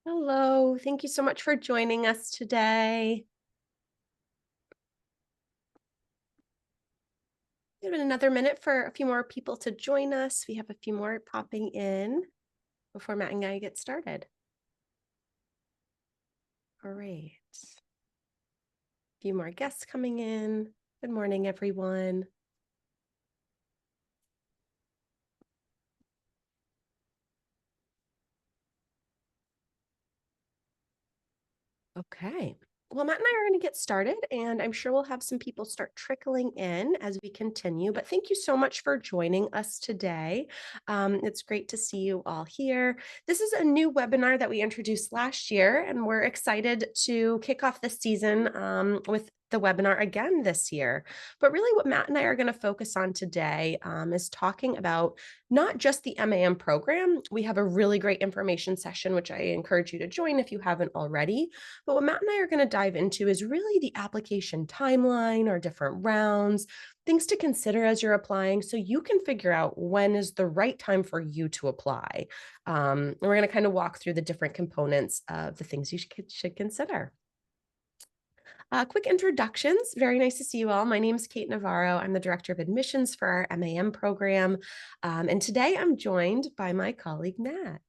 Hello, thank you so much for joining us today. Give it another minute for a few more people to join us. We have a few more popping in before Matt and I get started. Great. A few more guests coming in. Good morning, everyone. Okay. Well, Matt and I are going to get started, and I'm sure we'll have some people start trickling in as we continue. But thank you so much for joining us today. It's great to see you all here. This is a new webinar that we introduced last year, and we're excited to kick off the season with the webinar again this year. But really what Matt and I are going to focus on today is talking about not just the MAM program. We have a really great information session, which I encourage you to join if you haven't already. But what Matt and I are going to dive into is really the application timeline or different rounds, things to consider as you're applying so you can figure out when is the right time for you to apply. And we're going to kind of walk through the different components of the things you should consider. Quick introductions. Very nice to see you all. My name is Kate Navarro. I'm the Director of Admissions for our MAM program. And today I'm joined by my colleague, Matt.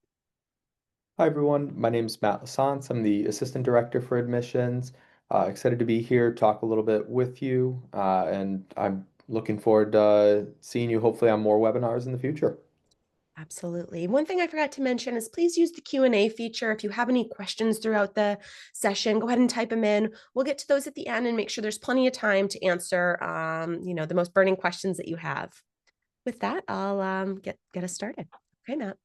Hi, everyone. My name is Matt Lassance. I'm the Assistant Director for Admissions. Excited to be here, talk a little bit with you, and I'm looking forward to seeing you hopefully on more webinars in the future. Absolutely. One thing I forgot to mention is please use the Q&A feature. If you have any questions throughout the session, go ahead and type them in. We'll get to those at the end and make sure there's plenty of time to answer, the most burning questions that you have. With that, I'll get us started. Okay, Matt.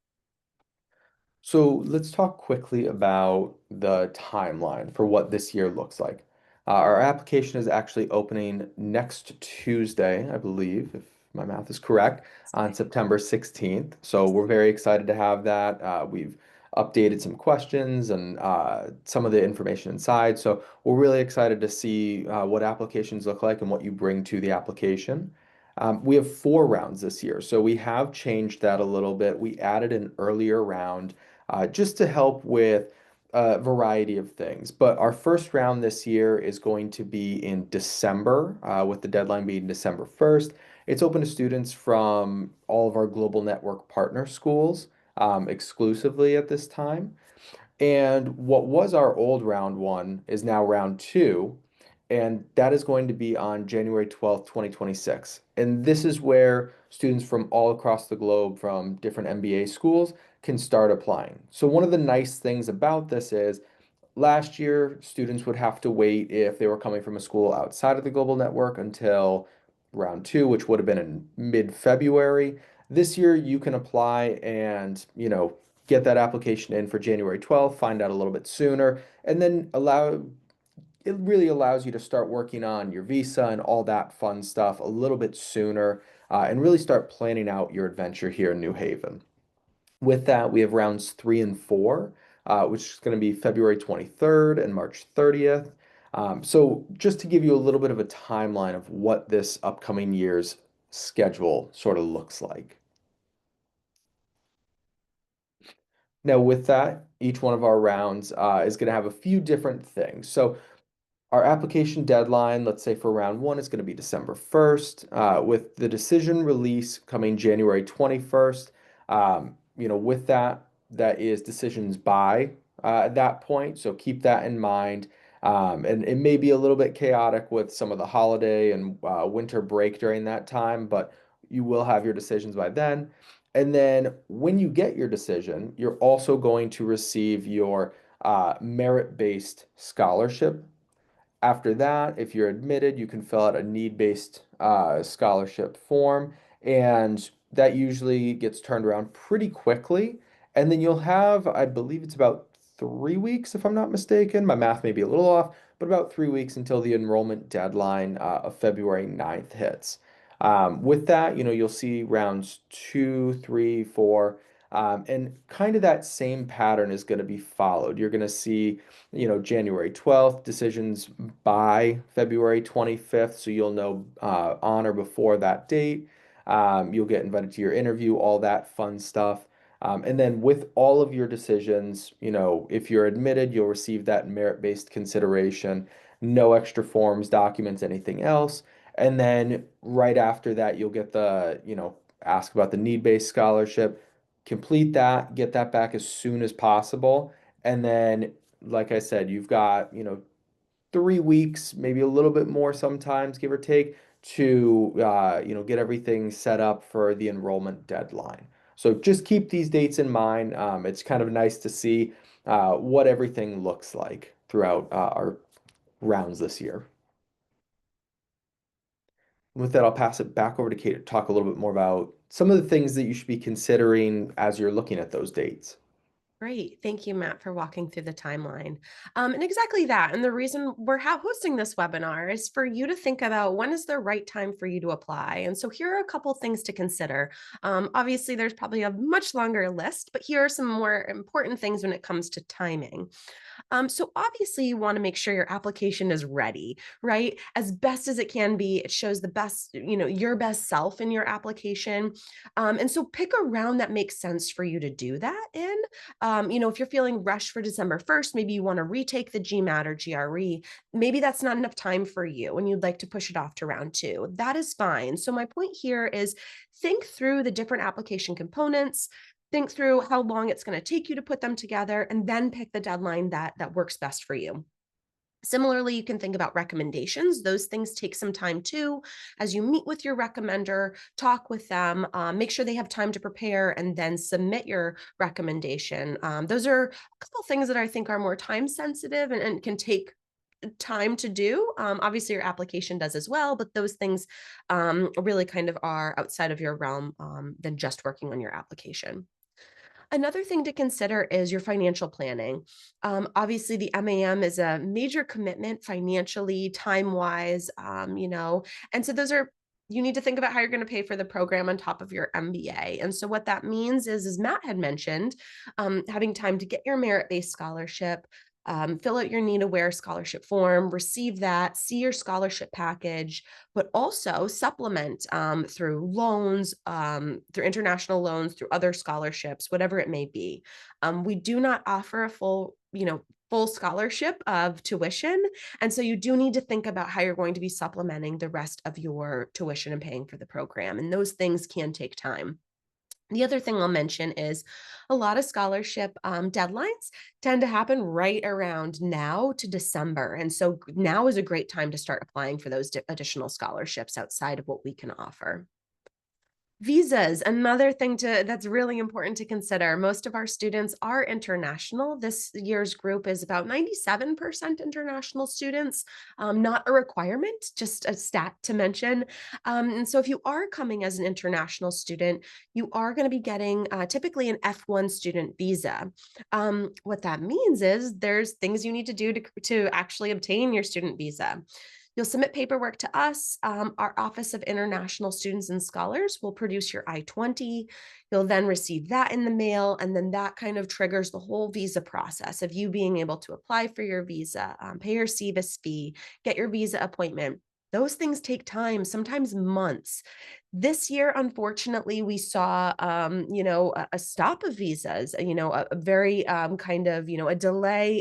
So let's talk quickly about the timeline for what this year looks like. Our application is actually opening next Tuesday, I believe, if my math is correct, on September 16th. So we're very excited to have that. We've updated some questions and some of the information inside. So we're really excited to see what applications look like and what you bring to the application. We have 4 rounds this year, so we have changed that a little bit. We added an earlier round just to help with a variety of things. But our first round this year is going to be in December, with the deadline being December 1st. It's open to students from all of our global network partner schools exclusively at this time. And what was our old round one is now round two, and that is going to be on January 12th, 2026. And this is where students from all across the globe from different MBA schools can start applying. So one of the nice things about this is last year, students would have to wait if they were coming from a school outside of the global network until round two, which would have been in mid-February. This year, you can apply and, get that application in for January 12th, find out a little bit sooner, and then it really allows you to start working on your visa and all that fun stuff a little bit sooner, and really start planning out your adventure here in New Haven. With that, we have rounds 3 and 4, which is going to be February 23rd and March 30th. So just to give you a little bit of a timeline of what this upcoming year's schedule sort of looks like. Now, with that, each one of our rounds is going to have a few different things. So our application deadline, let's say for round one, is going to be December 1st, with the decision release coming January 21st. With that, that is decisions by at that point. So keep that in mind. And it may be a little bit chaotic with some of the holiday and winter break during that time, but you will have your decisions by then. And then when you get your decision, you're also going to receive your merit-based scholarship. After that, if you're admitted, you can fill out a need-based scholarship form, and that usually gets turned around pretty quickly. And then you'll have, I believe it's about 3 weeks, if I'm not mistaken. My math may be a little off, but about 3 weeks until the enrollment deadline of February 9th hits. With that, you'll see rounds 2, 3, 4, and kind of that same pattern is going to be followed. You're going to see January 12th, decisions by February 25th, so you'll know on or before that date. You'll get invited to your interview, all that fun stuff. And then with all of your decisions, if you're admitted, you'll receive that merit-based consideration, no extra forms, documents, anything else. And then right after that, you'll get ask about the need-based scholarship, complete that, get that back as soon as possible. And then, like I said, you've got, 3 weeks, maybe a little bit more sometimes, give or take, to get everything set up for the enrollment deadline. So just keep these dates in mind. It's kind of nice to see what everything looks like throughout our rounds this year. With that, I'll pass it back over to Kate to talk a little bit more about some of the things that you should be considering as you're looking at those dates. Great. Thank you, Matt, for walking through the timeline. And exactly that. And the reason we're hosting this webinar is for you to think about when is the right time for you to apply. And so here are a couple things to consider. Obviously, there's probably a much longer list, but here are some more important things when it comes to timing. So obviously you want to make sure your application is ready, right? As best as it can be. It shows the best, your best self in your application. And so pick a round that makes sense for you to do that in. If you're feeling rushed for December 1st, maybe you want to retake the GMAT or GRE. Maybe that's not enough time for you and you'd like to push it off to round 2. That is fine. So my point here is think through the different application components, think through how long it's going to take you to put them together, and then pick the deadline that works best for you. Similarly, you can think about recommendations. Those things take some time too. As you meet with your recommender, talk with them, make sure they have time to prepare, and then submit your recommendation. Those are a couple things that I think are more time sensitive and can take time to do. Obviously, your application does as well, but those things really kind of are outside of your realm than just working on your application. Another thing to consider is your financial planning. Obviously, the MAM is a major commitment financially, time-wise, and so you need to think about how you're going to pay for the program on top of your MBA. And so what that means is, as Matt had mentioned, having time to get your merit-based scholarship, fill out your need aware scholarship form, receive that, see your scholarship package, but also supplement through loans, through international loans, through other scholarships, whatever it may be. We do not offer a full scholarship of tuition. And so you do need to think about how you're going to be supplementing the rest of your tuition and paying for the program. And those things can take time. The other thing I'll mention is a lot of scholarship deadlines tend to happen right around now to December. And so now is a great time to start applying for those additional scholarships outside of what we can offer. Visas, another thing that's really important to consider. Most of our students are international. This year's group is about 97% international students, not a requirement, just a stat to mention. And so if you are coming as an international student, you are going to be getting typically an F1 student visa. What that means is there's things you need to do to actually obtain your student visa. You'll submit paperwork to us. Our Office of International Students and Scholars will produce your I-20. You'll then receive that in the mail, and then that kind of triggers the whole visa process of you being able to apply for your visa, pay your SEVIS fee, get your visa appointment. Those things take time, sometimes months. This year, unfortunately, we saw, a stop of visas, a very kind of, a delay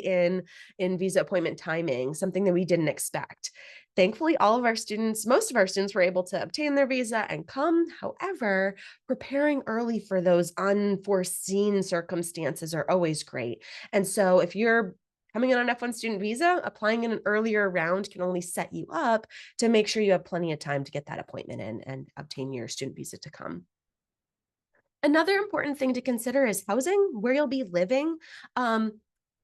in visa appointment timing, something that we didn't expect. Thankfully, most of our students were able to obtain their visa and come. However, preparing early for those unforeseen circumstances are always great. And so if you're coming in on F1 student visa, applying in an earlier round can only set you up to make sure you have plenty of time to get that appointment in and obtain your student visa to come. Another important thing to consider is housing, where you'll be living.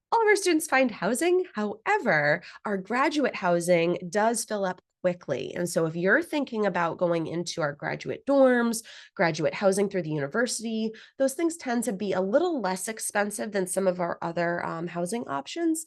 All of our students find housing. However, our graduate housing does fill up quickly. And so if you're thinking about going into our graduate dorms, graduate housing through the university, those things tend to be a little less expensive than some of our other housing options.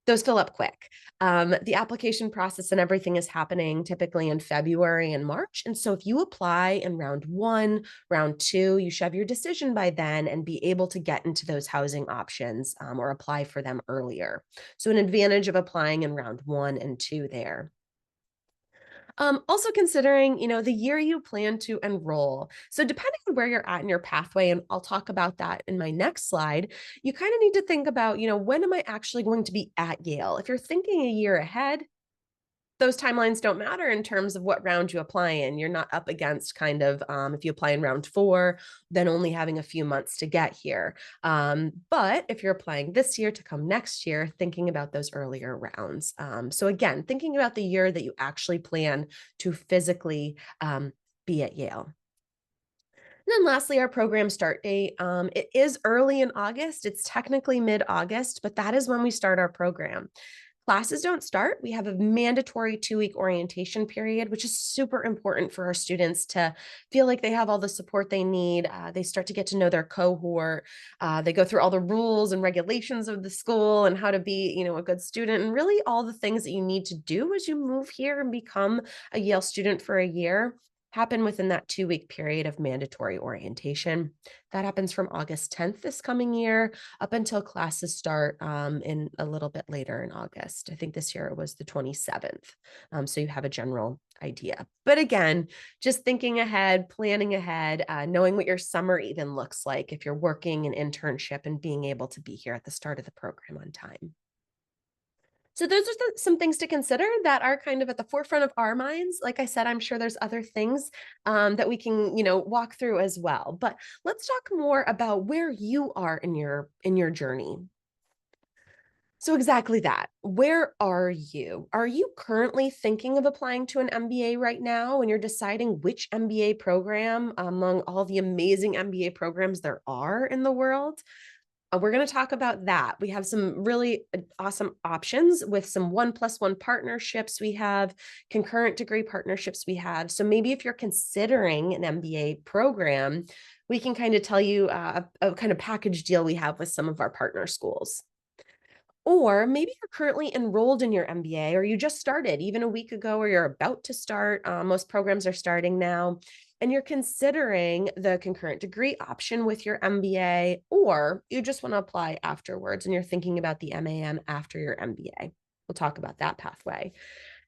Those fill up quick. The application process and everything is happening typically in February and March. And so if you apply in round 1, round 2, you should have your decision by then and be able to get into those housing options or apply for them earlier. So an advantage of applying in round 1 and 2 there. Also considering, the year you plan to enroll. So depending on where you're at in your pathway, and I'll talk about that in my next slide, you kind of need to think about, when am I actually going to be at Yale? If you're thinking a year ahead, those timelines don't matter in terms of what round you apply in. You're not up against kind of if you apply in round 4, then only having a few months to get here. But if you're applying this year to come next year, thinking about those earlier rounds. So again, thinking about the year that you actually plan to physically be at Yale. And then lastly, our program start date. It is early in August. It's technically mid-August, but that is when we start our program. Classes don't start. We have a mandatory 2-week orientation period, which is super important for our students to feel like they have all the support they need. They start to get to know their cohort. They go through all the rules and regulations of the school and how to be, a good student, and really all the things that you need to do as you move here and become a Yale student for a year happen within that 2-week period of mandatory orientation. That happens from August 10th this coming year up until classes start in a little bit later in August. I think this year it was the 27th. So you have a general idea. But again, just thinking ahead, planning ahead, knowing what your summer even looks like if you're working an internship and being able to be here at the start of the program on time. So those are some things to consider that are kind of at the forefront of our minds. Like I said, I'm sure there's other things that we can, walk through as well. But let's talk more about where you are in your journey. So exactly that. Where are you? Are you currently thinking of applying to an MBA right now, and you're deciding which MBA program among all the amazing MBA programs there are in the world? We're going to talk about that. We have some really awesome options with some 1+1 partnerships. We have concurrent degree partnerships we have. So maybe if you're considering an MBA program, we can kind of tell you a kind of package deal we have with some of our partner schools. Or maybe you're currently enrolled in your MBA, or you just started even a week ago, or you're about to start. Most programs are starting now, and you're considering the concurrent degree option with your MBA, or you just want to apply afterwards and you're thinking about the MAM after your MBA. We'll talk about that pathway.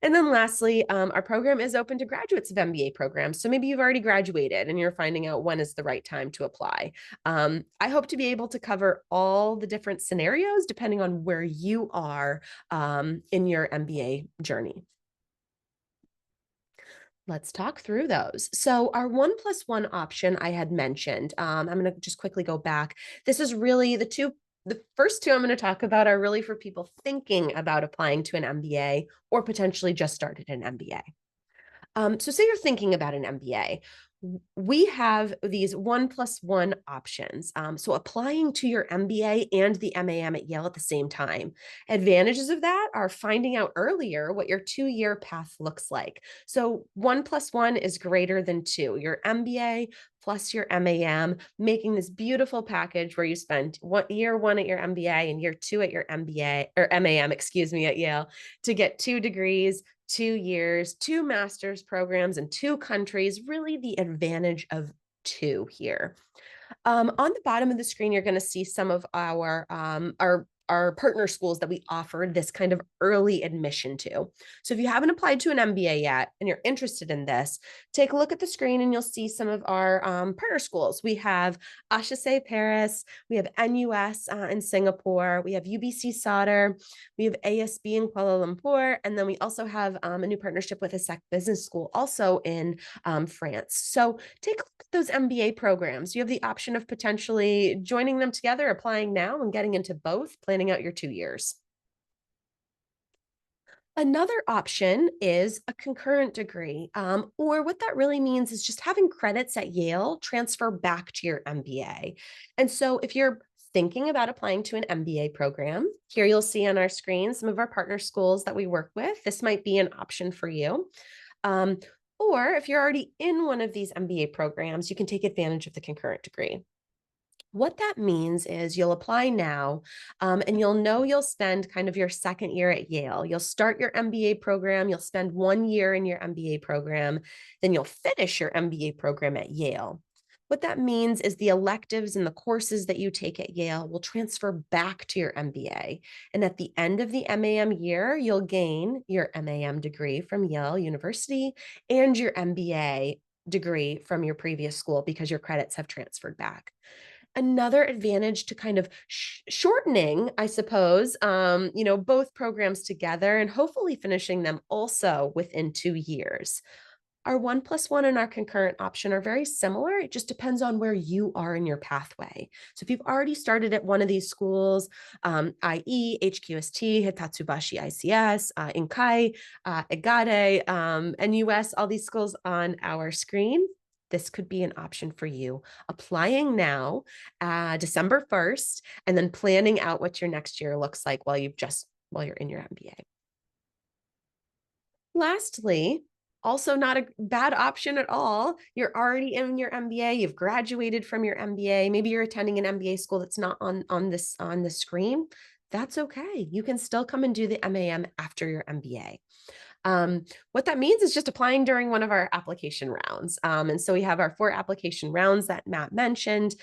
And then lastly, our program is open to graduates of MBA programs. So maybe you've already graduated and you're finding out when is the right time to apply. I hope to be able to cover all the different scenarios depending on where you are in your MBA journey. Let's talk through those. So our 1+1 option I had mentioned, I'm going to just quickly go back. This is really the first two I'm going to talk about are really for people thinking about applying to an MBA or potentially just started an MBA. So say you're thinking about an MBA. We have these 1+1 options. So applying to your MBA and the MAM at Yale at the same time. Advantages of that are finding out earlier what your 2-year path looks like. So 1+1 is greater than 2. Your MBA plus your MAM, making this beautiful package where you spend year 1 at your MBA and year 2 at your MBA or MAM, excuse me, at Yale to get 2 degrees, 2 years, 2 master's programs in 2 countries, really the advantage of 2 here. On the bottom of the screen, you're going to see some of our partner schools that we offer this kind of early admission to. So if you haven't applied to an MBA yet and you're interested in this, take a look at the screen and you'll see some of our partner schools. We have HEC Paris, we have NUS in Singapore, we have UBC Sauder, we have ASB in Kuala Lumpur, and then we also have a new partnership with a SEC Business School also in France. So take a look at those MBA programs. You have the option of potentially joining them together, applying now and getting into both, planning out your 2 years. Another option is a concurrent degree, or what that really means is just having credits at Yale transfer back to your MBA. And so if you're thinking about applying to an MBA program, here you'll see on our screen some of our partner schools that we work with. This might be an option for you. Or if you're already in one of these MBA programs, you can take advantage of the concurrent degree. What that means is you'll apply now and you'll spend kind of your second year at Yale. You'll start your MBA program. You'll spend 1 year in your MBA program. Then you'll finish your MBA program at Yale. What that means is the electives and the courses that you take at Yale will transfer back to your MBA. And at the end of the MAM year, you'll gain your MAM degree from Yale University and your MBA degree from your previous school because your credits have transferred back. Another advantage to kind of shortening, I suppose, both programs together and hopefully finishing them also within 2 years. Our 1+1 and our concurrent option are very similar. It just depends on where you are in your pathway. So if you've already started at one of these schools, i.e. HQST, Hitatsubashi ICS, Inkai, Egade, NUS, all these schools on our screen, this could be an option for you. Applying now, December 1st, and then planning out what your next year looks like while you're in your MBA. Lastly, also not a bad option at all. You're already in your MBA, you've graduated from your MBA, maybe you're attending an MBA school that's not on the screen. That's okay. You can still come and do the MAM after your MBA. What that means is just applying during one of our application rounds. And so we have our 4 application rounds that Matt mentioned,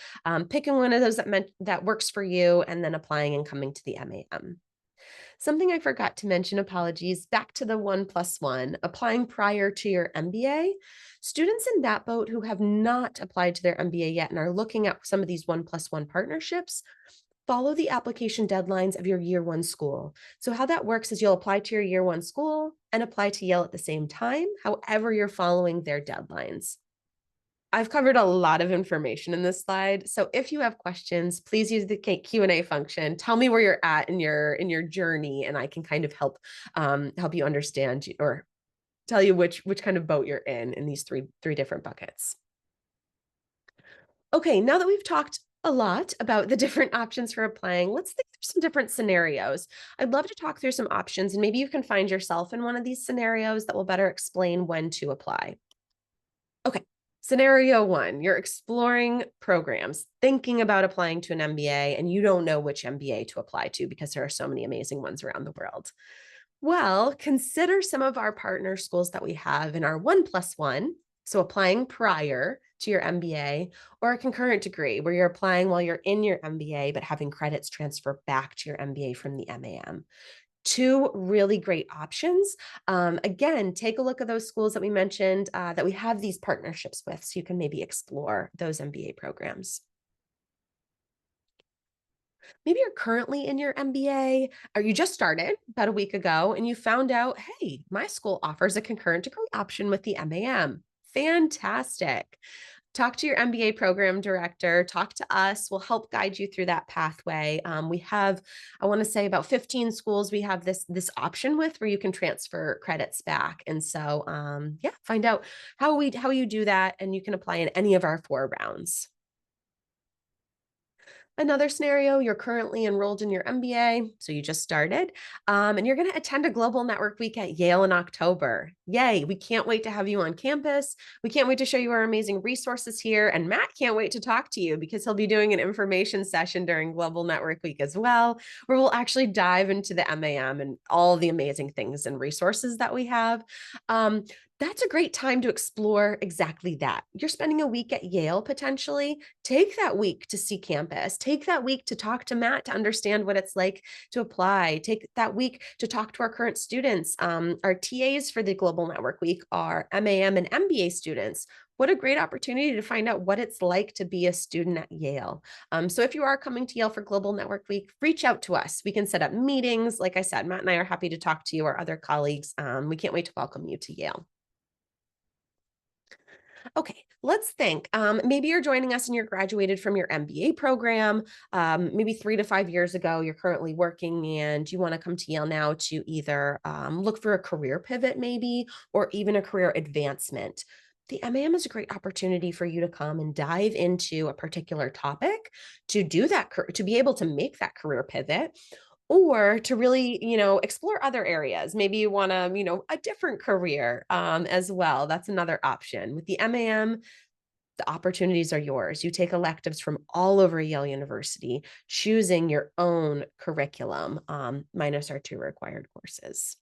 picking one of those that works for you, and then applying and coming to the MAM. Something I forgot to mention, apologies, back to the 1+1, applying prior to your MBA. Students in that boat who have not applied to their MBA yet and are looking at some of these 1+1 partnerships, follow the application deadlines of your year 1 school. So how that works is you'll apply to your year 1 school and apply to Yale at the same time, however you're following their deadlines. I've covered a lot of information in this slide. So if you have questions, please use the Q&A function. Tell me where you're at in your journey, and I can kind of help you understand or tell you which kind of boat you're in these three different buckets. Okay, now that we've talked a lot about the different options for applying, let's think through some different scenarios. I'd love to talk through some options, and maybe you can find yourself in one of these scenarios that will better explain when to apply. Okay, scenario 1, you're exploring programs, thinking about applying to an MBA, and you don't know which MBA to apply to because there are so many amazing ones around the world. Well, consider some of our partner schools that we have in our 1+1, so applying prior to your MBA, or a concurrent degree where you're applying while you're in your MBA, but having credits transfer back to your MBA from the MAM. 2 really great options. Again, take a look at those schools that we mentioned that we have these partnerships with, so you can maybe explore those MBA programs. Maybe you're currently in your MBA, or you just started about a week ago and you found out, hey, my school offers a concurrent degree option with the MAM. Fantastic. Talk to your MBA program director, talk to us. We'll help guide you through that pathway. We have, I want to say, about 15 schools we have this option with where you can transfer credits back. And so, yeah, find out how you do that, and you can apply in any of our 4 rounds. Another scenario, you're currently enrolled in your MBA, so you just started, and you're going to attend a global network week at Yale in October. Yay, we can't wait to have you on campus. We can't wait to show you our amazing resources here, and Matt can't wait to talk to you because he'll be doing an information session during Global Network Week as well, where we'll actually dive into the MAM and all the amazing things and resources that we have. That's a great time to explore exactly that. You're spending a week at Yale potentially. Take that week to see campus. Take that week to talk to Matt to understand what it's like to apply. Take that week to talk to our current students. Our TAs for the Global Network Week are MAM and MBA students. What a great opportunity to find out what it's like to be a student at Yale. So if you are coming to Yale for Global Network Week, reach out to us. We can set up meetings. Like I said, Matt and I are happy to talk to you or other colleagues. We can't wait to welcome you to Yale. Okay, let's think. Maybe you're joining us and you're graduated from your MBA program. Maybe 3 to 5 years ago, you're currently working and you want to come to Yale now to either look for a career pivot, maybe, or even a career advancement. The MAM is a great opportunity for you to come and dive into a particular topic, to do that, to be able to make that career pivot, or to really, explore other areas. Maybe you want to, a different career as well. That's another option. With the MAM, the opportunities are yours. You take electives from all over Yale University, choosing your own curriculum, minus our 2 required courses.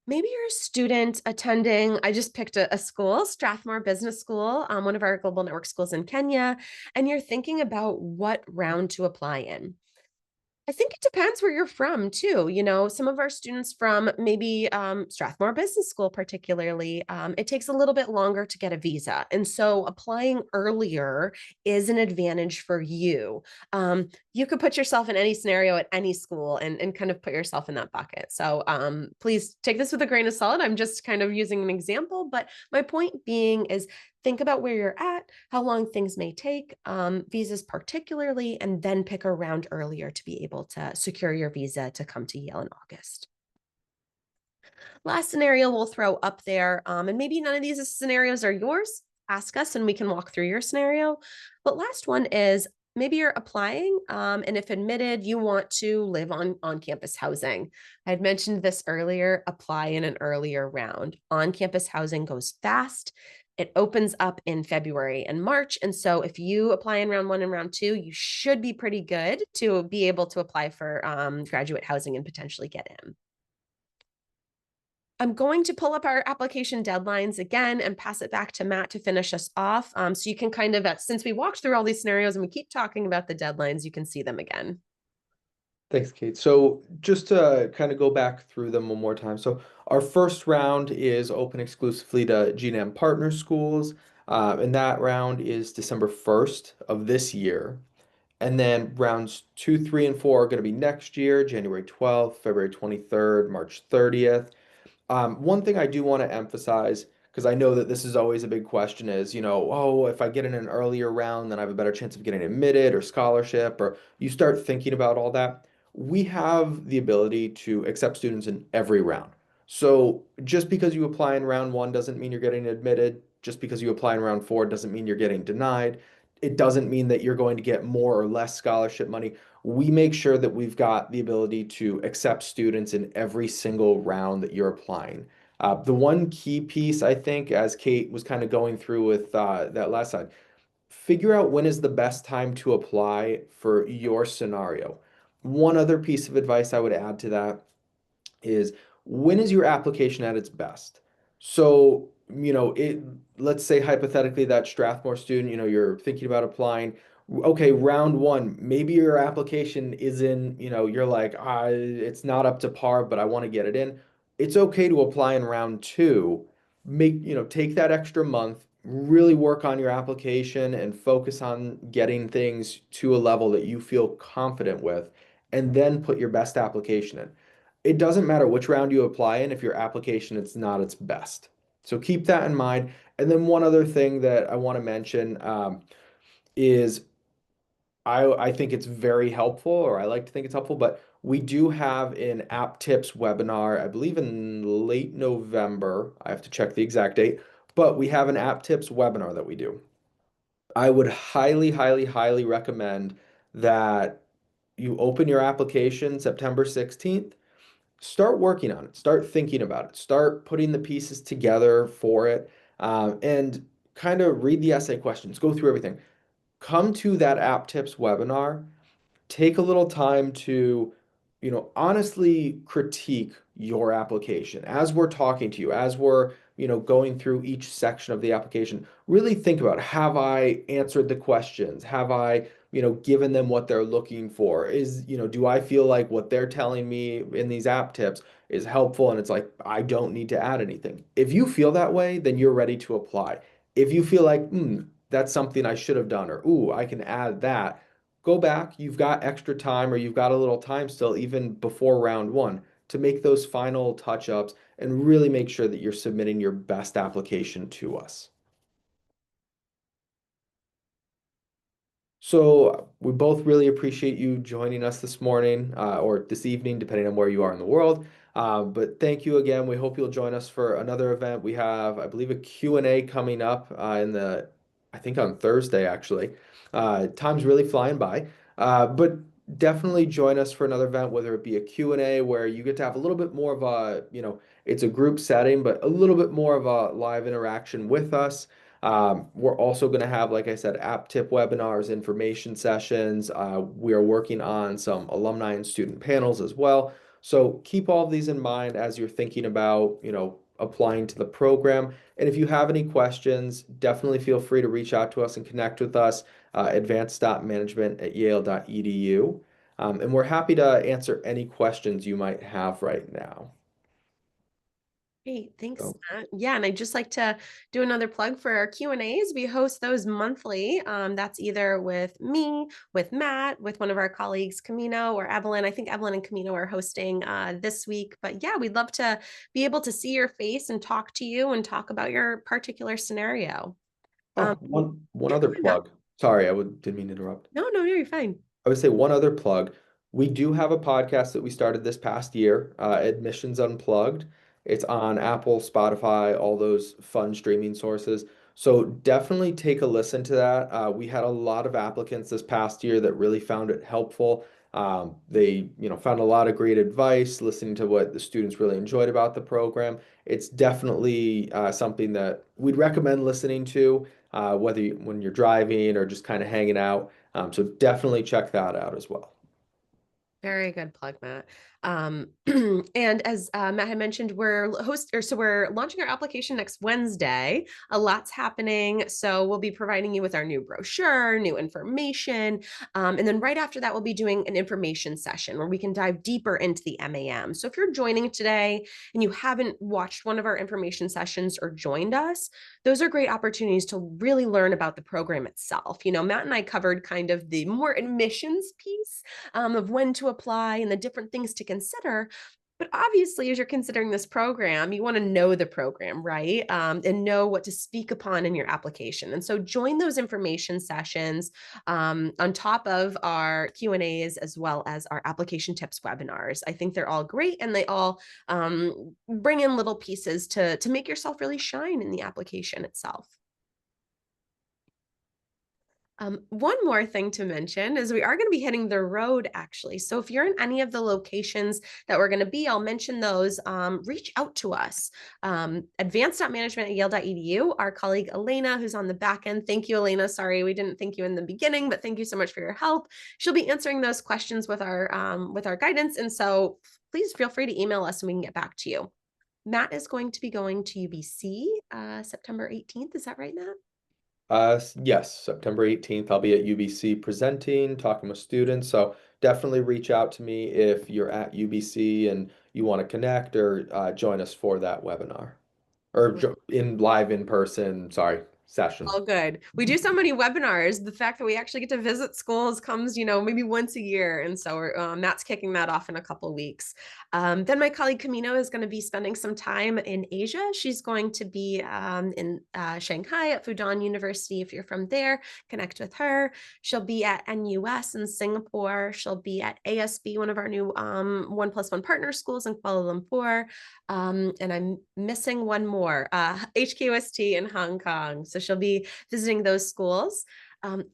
Maybe you're a student attending, I just picked a school, Strathmore Business School, one of our global network schools in Kenya, and you're thinking about what round to apply in. I think it depends where you're from too. You know, some of our students from maybe Strathmore Business School, particularly, it takes a little bit longer to get a visa. And so applying earlier is an advantage for you. You could put yourself in any scenario at any school and kind of put yourself in that bucket. So please take this with a grain of salt. I'm just kind of using an example. But my point being is think about where you're at, how long things may take, visas particularly, and then pick a round earlier to be able to secure your visa to come to Yale in August. Last scenario we'll throw up there, and maybe none of these scenarios are yours. Ask us and we can walk through your scenario. But last one is maybe you're applying, and if admitted, you want to live on campus housing. I had mentioned this earlier, apply in an earlier round. On campus housing goes fast. It opens up in February and March. And so if you apply in round one and round two, you should be pretty good to be able to apply for graduate housing and potentially get in. I'm going to pull up our application deadlines again and pass it back to Matt to finish us off. So you can kind of, since we walked through all these scenarios and we keep talking about the deadlines, you can see them again. Thanks, Kate. So just to kind of go back through them one more time. So our first round is open exclusively to GNAM partner schools, and that round is December 1st of this year. And then rounds two, three, and four are going to be next year, January 12th, February 23rd, March 30th. One thing I do want to emphasize, because I know that this is always a big question, is, oh, if I get in an earlier round, then I have a better chance of getting admitted or scholarship, or you start thinking about all that. We have the ability to accept students in every round. So just because you apply in round one doesn't mean you're getting admitted. Just because you apply in round four doesn't mean you're getting denied. It doesn't mean that you're going to get more or less scholarship money. We make sure that we've got the ability to accept students in every single round that you're applying. The one key piece, I think, as Kate was kind of going through with that last slide, figure out when is the best time to apply for your scenario. One other piece of advice I would add to that is when is your application at its best? So, let's say hypothetically that Strathmore student, you're thinking about applying. Okay, round one, maybe your application is in, you're like, it's not up to par, but I want to get it in. It's okay to apply in round two. Take that extra month, really work on your application and focus on getting things to a level that you feel confident with, and then put your best application in. It doesn't matter which round you apply in if your application is not its best. So keep that in mind. And then one other thing that I want to mention is I think it's very helpful, or I like to think it's helpful, but we do have an app tips webinar, I believe in late November. I have to check the exact date, but we have an app tips webinar that we do. I would highly, highly, highly recommend that you open your application September 16th. Start working on it, start thinking about it, start putting the pieces together for it, and kind of read the essay questions, go through everything. Come to that app tips webinar, take a little time to, honestly critique your application as we're talking to you, as we're, going through each section of the application. Really think about, have I answered the questions? Have I, given them what they're looking for? Do I feel like what they're telling me in these app tips is helpful and it's like I don't need to add anything? If you feel that way, then you're ready to apply. If you feel like, that's something I should have done, or ooh, I can add that, go back. You've got extra time, or you've got a little time still, even before round one, to make those final touch ups and really make sure that you're submitting your best application to us. So we both really appreciate you joining us this morning or this evening, depending on where you are in the world. But thank you again. We hope you'll join us for another event. We have, I believe, a Q&A coming up I think on Thursday, actually. Time's really flying by. But definitely join us for another event, whether it be a Q&A where you get to have a little bit more of a, it's a group setting, but a little bit more of a live interaction with us. We're also going to have, like I said, app tip webinars, information sessions. We are working on some alumni and student panels as well. So keep all of these in mind as you're thinking about, applying to the program. And if you have any questions, definitely feel free to reach out to us and connect with us, advanced.management@yale.edu. And we're happy to answer any questions you might have right now. Great, thanks, So, Matt. Yeah, and I'd just like to do another plug for our Q&As. We host those monthly. That's either with me, with Matt, with one of our colleagues, Camino or Evelyn. I think Evelyn and Camino are hosting this week. But yeah, we'd love to be able to see your face and talk to you and talk about your particular scenario. oh, Um, one yeah, go other ahead, Matt. plug. Sorry, didn't mean to interrupt. No, you're fine. I would say one other plug. We do have a podcast that we started this past year, Admissions Unplugged. It's on Apple, Spotify, all those fun streaming sources. So definitely take a listen to that. We had a lot of applicants this past year that really found it helpful. They, found a lot of great advice, listening to what the students really enjoyed about the program. It's definitely something that we'd recommend listening to, when you're driving or just kind of hanging out. So definitely check that out as well. Very good plug, Matt. And as Matt had mentioned, we're launching our application next Wednesday. A lot's happening, so we'll be providing you with our new brochure, new information, and then right after that, we'll be doing an information session where we can dive deeper into the MAM. So if you're joining today and you haven't watched one of our information sessions or joined us, those are great opportunities to really learn about the program itself. Matt and I covered kind of the more admissions piece of when to apply and the different things to consider. But obviously, as you're considering this program, you want to know the program, right? And know what to speak upon in your application. And so join those information sessions on top of our Q&As as well as our application tips webinars. I think they're all great and they all bring in little pieces to make yourself really shine in the application itself. One more thing to mention is we are going to be hitting the road actually. So if you're in any of the locations that we're going to be, I'll mention those. Reach out to us. Advanced.management@yale.edu. Our colleague Elena, who's on the back end. Thank you, Elena. Sorry, we didn't thank you in the beginning, but thank you so much for your help. She'll be answering those questions with our guidance. And so please feel free to email us and we can get back to you. Matt is going to be going to UBC September 18th. Is that right, Matt? Yes, September 18th, I'll be at UBC presenting, talking with students. So definitely reach out to me if you're at UBC and you want to connect or join us for that webinar or in person, sorry, session. All good. We do so many webinars. The fact that we actually get to visit schools comes, maybe once a year. And so Matt's kicking that off in a couple of weeks. Then my colleague Camino is going to be spending some time in Asia. She's going to be in Shanghai at Fudan University. If you're from there, connect with her. She'll be at NUS in Singapore. She'll be at ASB, one of our new 1+1 partner schools in Kuala Lumpur. And I'm missing one more, HKUST in Hong Kong. So she'll be visiting those schools.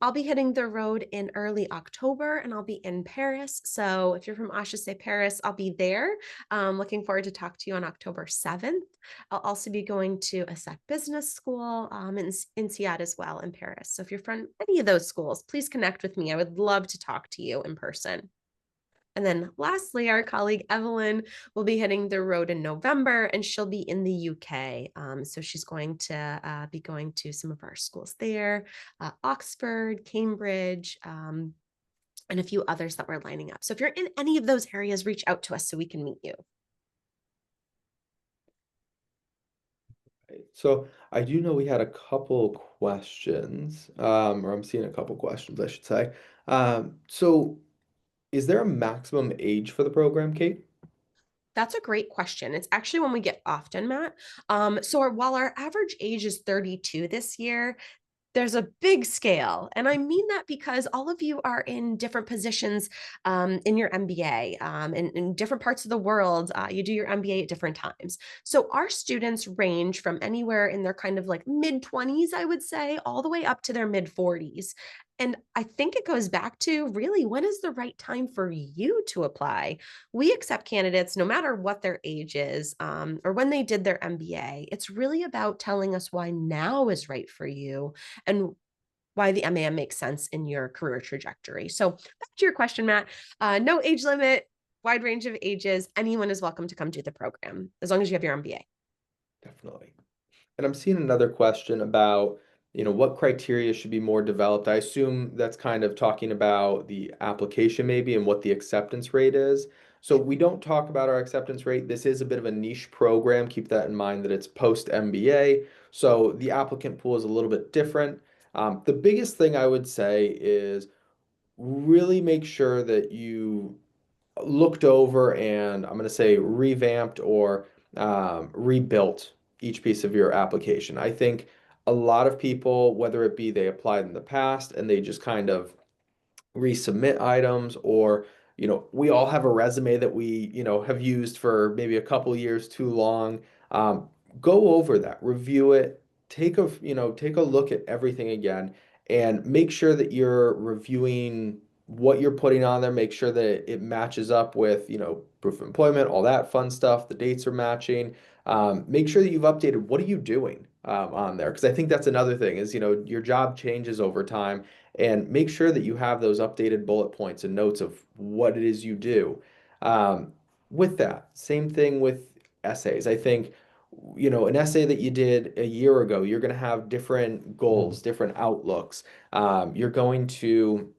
I'll be hitting the road in early October and I'll be in Paris. So if you're from HEC Paris, I'll be there. Looking forward to talk to you on October 7th. I'll also be going to a SEC Business School in INSEAD as well in Paris. So if you're from any of those schools, please connect with me. I would love to talk to you in person. And then lastly, our colleague Evelyn will be hitting the road in November and she'll be in the UK. So she's going to be going to some of our schools there, Oxford, Cambridge, and a few others that we're lining up. So if you're in any of those areas, reach out to us so we can meet you. So I do know we had a couple questions, or I'm seeing a couple questions, I should say. So is there a maximum age for the program, Kate? That's a great question. It's actually one we get often, Matt. So while our average age is 32 this year, there's a big scale. And I mean that because all of you are in different positions in your MBA in different parts of the world. You do your MBA at different times. So our students range from anywhere in their kind of like mid 20s, I would say, all the way up to their mid 40s. And I think it goes back to really when is the right time for you to apply? We accept candidates no matter what their age is or when they did their MBA. It's really about telling us why now is right for you and why the MAM makes sense in your career trajectory. So back to your question, Matt, no age limit. wide range of ages. Anyone is welcome to come do the program as long as you have your MBA. Definitely. And I'm seeing another question about, what criteria should be more developed. I assume that's kind of talking about the application maybe and what the acceptance rate is. So we don't talk about our acceptance rate. This is a bit of a niche program. Keep that in mind that it's post MBA. So the applicant pool is a little bit different. The biggest thing I would say is really make sure that you looked over and I'm going to say revamped or rebuilt each piece of your application. I think a lot of people, whether it be they applied in the past and they just kind of resubmit items, or we all have a resume that we have used for maybe a couple years too long. um, go over that, review it, take a look at everything again, and make sure that you're reviewing what you're putting on there. Make sure that it matches up with proof of employment, all that fun stuff, the dates are matching. Make sure that you've updated what are you doing on there, because I think that's another thing is your job changes over time, and make sure that you have those updated bullet points and notes of what it is you do. Um, with that, same thing with essays. I think, an essay that you did a year ago, you're going to have different goals, different outlooks. You're going to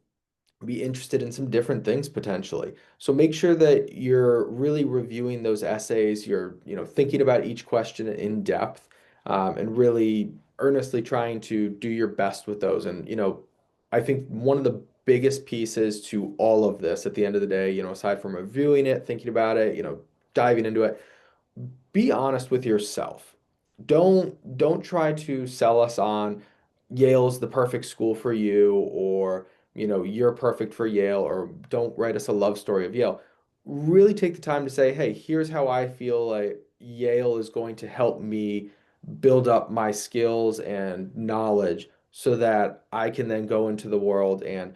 be interested in some different things potentially. So make sure that you're really reviewing those essays. You're, thinking about each question in depth, and really earnestly trying to do your best with those. And, I think one of the biggest pieces to all of this at the end of the day, aside from reviewing it, thinking about it, diving into it, be honest with yourself. Don't try to sell us on Yale's the perfect school for you, or you're perfect for Yale, or don't write us a love story of Yale. Really take the time to say, hey, here's how I feel like Yale is going to help me build up my skills and knowledge so that I can then go into the world and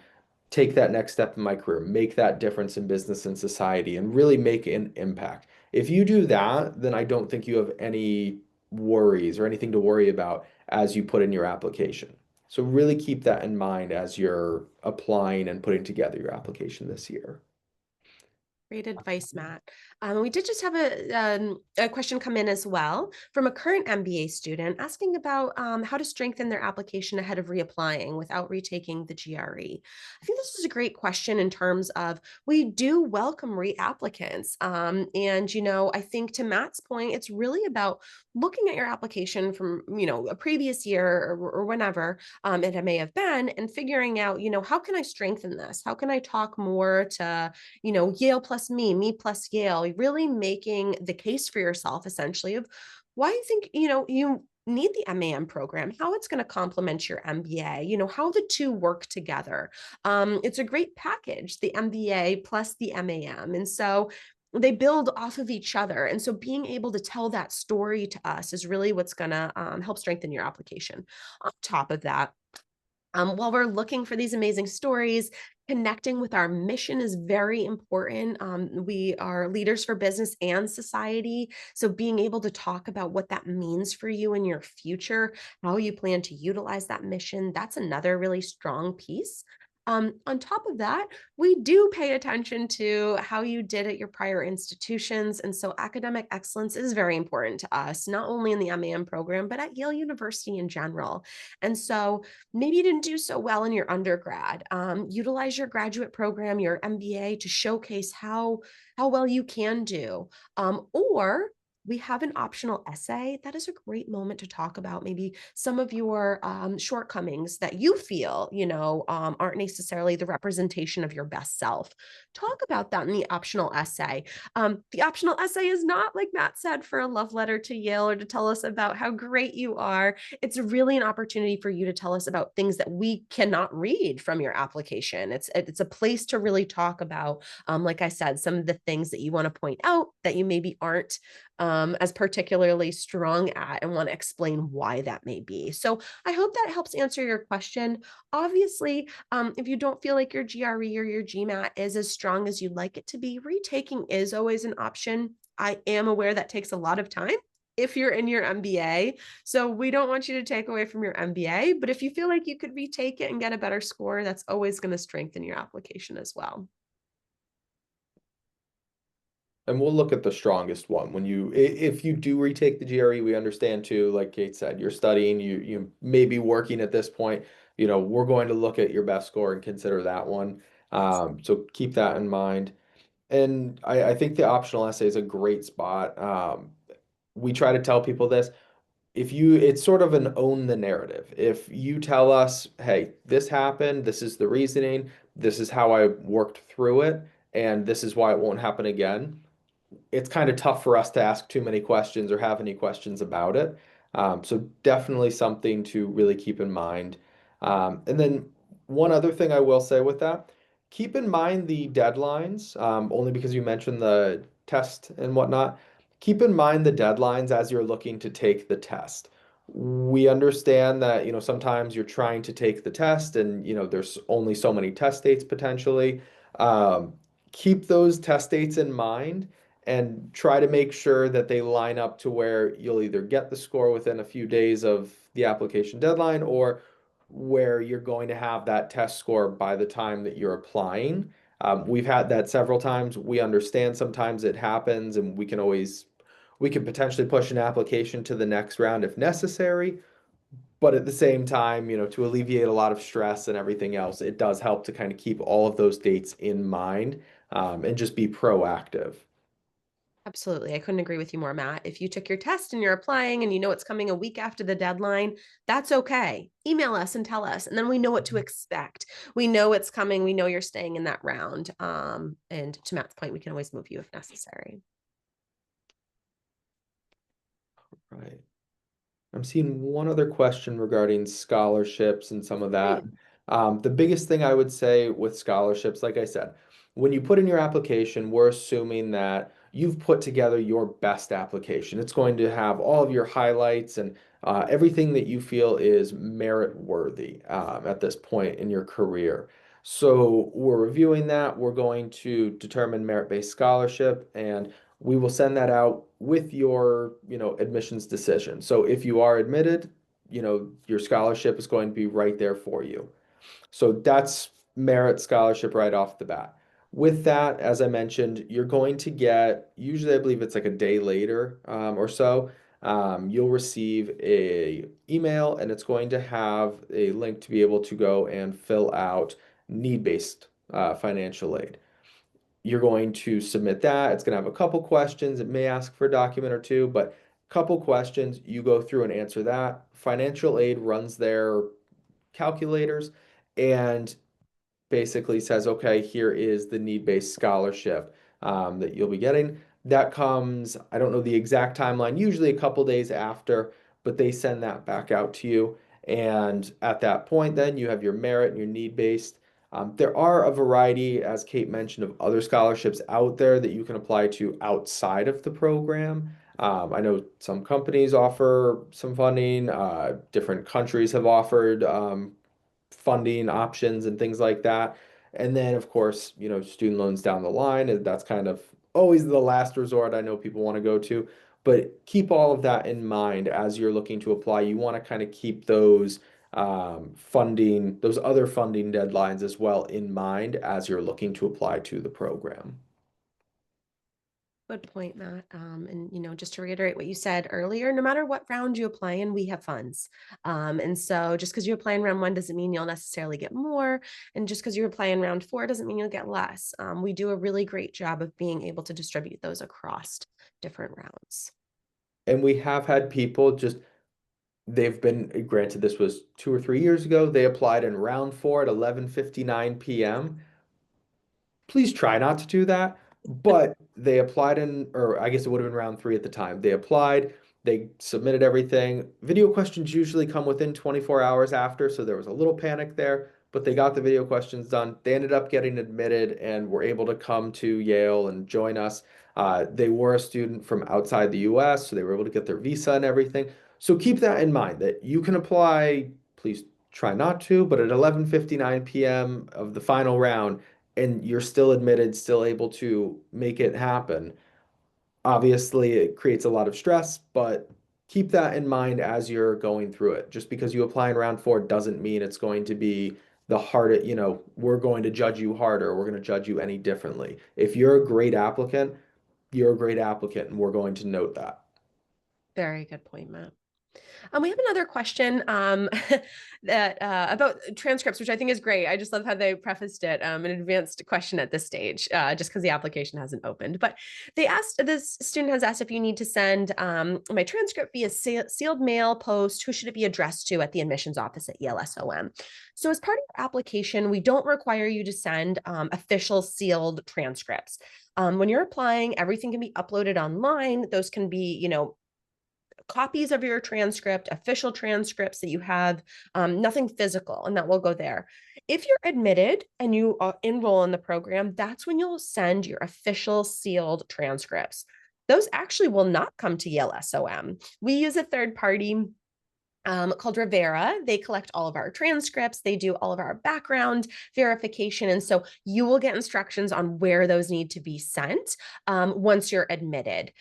take that next step in my career, make that difference in business and society, and really make an impact. If you do that, then I don't think you have any worries or anything to worry about as you put in your application. So really keep that in mind as you're applying and putting together your application this year. Great advice, Matt. We did just have a question come in as well from a current MBA student asking about how to strengthen their application ahead of reapplying without retaking the GRE. I think this is a great question in terms of we do welcome reapplicants. And, I think to Matt's point, it's really about looking at your application from, a previous year or whenever it may have been, and figuring out, how can I strengthen this? How can I talk more to Yale plus me plus Yale, really making the case for yourself essentially of why you think, you need the MAM program, how it's going to complement your MBA, how the two work together. It's a great package, the MBA plus the MAM. And so they build off of each other. And so being able to tell that story to us is really what's going to help strengthen your application. On top of that, while we're looking for these amazing stories, connecting with our mission is very important. We are leaders for business and society. So being able to talk about what that means for you in your future, how you plan to utilize that mission, that's another really strong piece. On top of that, we do pay attention to how you did at your prior institutions. And so academic excellence is very important to us, not only in the MAM program, but at Yale University in general. And so maybe you didn't do so well in your undergrad. Utilize your graduate program, your MBA, to showcase how well you can do. Or we have an optional essay. That is a great moment to talk about maybe some of your shortcomings that you feel, aren't necessarily the representation of your best self. Talk about that in the optional essay. The optional essay is not, like Matt said, for a love letter to Yale or to tell us about how great you are. It's really an opportunity for you to tell us about things that we cannot read from your application. It's a place to really talk about, like I said, some of the things that you want to point out that you maybe aren't as particularly strong at, and want to explain why that may be. So I hope that helps answer your question. Obviously, if you don't feel like your GRE or your GMAT is as strong as you'd like it to be, retaking is always an option. I am aware that takes a lot of time if you're in your MBA. So we don't want you to take away from your MBA, but if you feel like you could retake it and get a better score, that's always going to strengthen your application as well. And we'll look at the strongest one. If you do retake the GRE, we understand too, like Kate said, you're studying, you may be working at this point. We're going to look at your best score and consider that one. So keep that in mind. And I think the optional essay is a great spot. We try to tell people this. It's sort of an own the narrative. If you tell us, hey, this happened, this is the reasoning, this is how I worked through it, and this is why it won't happen again, it's kind of tough for us to ask too many questions or have any questions about it. So definitely something to really keep in mind. And then one other thing I will say with that, keep in mind the deadlines, only because you mentioned the test and whatnot. Keep in mind the deadlines as you're looking to take the test. We understand that, sometimes you're trying to take the test and, there's only so many test dates potentially. Um, Keep those test dates in mind and try to make sure that they line up to where you'll either get the score within a few days of the application deadline or where you're going to have that test score by the time that you're applying. We've had that several times. We understand sometimes it happens, and we can potentially push an application to the next round if necessary. But at the same time, to alleviate a lot of stress and everything else, it does help to kind of keep all of those dates in mind, and just be proactive. Absolutely. I couldn't agree with you more, Matt. If you took your test and you're applying and you know it's coming a week after the deadline, that's okay. Email us and tell us, and then we know what to expect. We know it's coming. We know you're staying in that round. And to Matt's point, we can always move you if necessary. Right. I'm seeing one other question regarding scholarships and some of that. Great. The biggest thing I would say with scholarships, like I said, when you put in your application, we're assuming that you've put together your best application. It's going to have all of your highlights and everything that you feel is merit worthy at this point in your career. So we're reviewing that. We're going to determine merit-based scholarship, and we will send that out with your, admissions decision. So if you are admitted, your scholarship is going to be right there for you. So that's merit scholarship right off the bat. With that, as I mentioned, you're going to get, usually I believe it's like a day later or so, you'll receive a email and it's going to have a link to be able to go and fill out need-based financial aid. You're going to submit that. It's going to have a couple questions. It may ask for a document or two, but a couple questions. You go through and answer that. Financial aid runs their calculators and basically says, okay, here is the need-based scholarship that you'll be getting. That comes, I don't know the exact timeline, usually a couple days after, but they send that back out to you. And at that point, then you have your merit and your need-based. There are a variety, as Kate mentioned, of other scholarships out there that you can apply to outside of the program. I know some companies offer some funding, different countries have offered funding options and things like that. And then, of course, student loans down the line, and that's kind of always the last resort I know people want to go to. But keep all of that in mind as you're looking to apply. You want to kind of keep those those other funding deadlines as well in mind as you're looking to apply to the program. Good point, Matt. And just to reiterate what you said earlier, no matter what round you apply in, we have funds. And so just because you apply in round one doesn't mean you'll necessarily get more. And just because you apply in round four doesn't mean you'll get less. We do a really great job of being able to distribute those across different rounds. And we have had people just, they've been granted this was 2 or 3 years ago. They applied in round four at 11:59 p.m. Please try not to do that. But they applied in, or I guess it would have been round three at the time. They applied, they submitted everything. Video questions usually come within 24 hours after, so there was a little panic there, but they got the video questions done. They ended up getting admitted and were able to come to Yale and join us. They were a student from outside the US, so they were able to get their visa and everything. So keep that in mind that you can apply, please try not to, but at 11:59 p.m. of the final round, and you're still admitted, still able to make it happen. Obviously, it creates a lot of stress, but keep that in mind as you're going through it. Just because you apply in round four doesn't mean it's going to be the hardest, we're going to judge you harder, we're going to judge you any differently. If you're a great applicant, you're a great applicant, and we're going to note that. Very good point, Matt. We have another question that about transcripts, which I think is great. I just love how they prefaced it, an advanced question at this stage, just because the application hasn't opened. But this student has asked if you need to send my transcript via sealed mail, post. Who should it be addressed to at the admissions office at Yale SOM? So as part of your application, we don't require you to send official sealed transcripts. When you're applying, everything can be uploaded online. Those can be, copies of your transcript, official transcripts that you have, nothing physical, and that will go there. If you're admitted and you enroll in the program, that's when you'll send your official sealed transcripts. Those actually will not come to Yale SOM. We use a third party called Rivera. They collect all of our transcripts. They do all of our background verification. And so you will get instructions on where those need to be sent once you're admitted.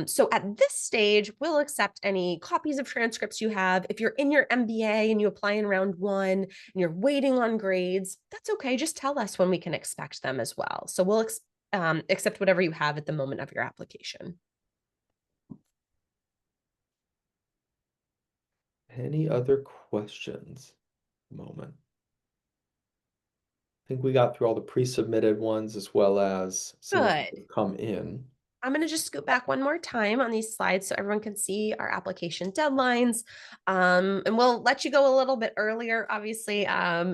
So at this stage, we'll accept any copies of transcripts you have. If you're in your MBA and you apply in round 1 and you're waiting on grades, that's okay. Just tell us when we can expect them as well. So we'll accept whatever you have at the moment of your application. Any other questions? Moment. I think we got through all the pre-submitted ones as well as some of Good. them come in. I'm going to just scoot back one more time on these slides so everyone can see our application deadlines. And we'll let you go a little bit earlier, obviously.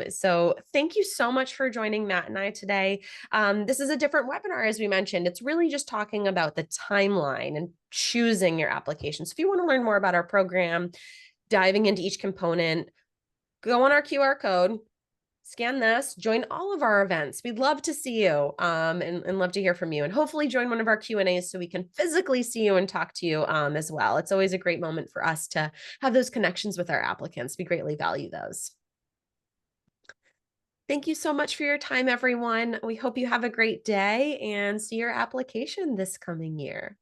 So thank you so much for joining Matt and I today. This is a different webinar, as we mentioned. It's really just talking about the timeline and choosing your application. So if you want to learn more about our program, diving into each component, go on our QR code, scan this, join all of our events. We'd love to see you and love to hear from you, and hopefully join one of our Q&As so we can physically see you and talk to you as well. It's always a great moment for us to have those connections with our applicants. We greatly value those. Thank you so much for your time, everyone. We hope you have a great day and see your application this coming year.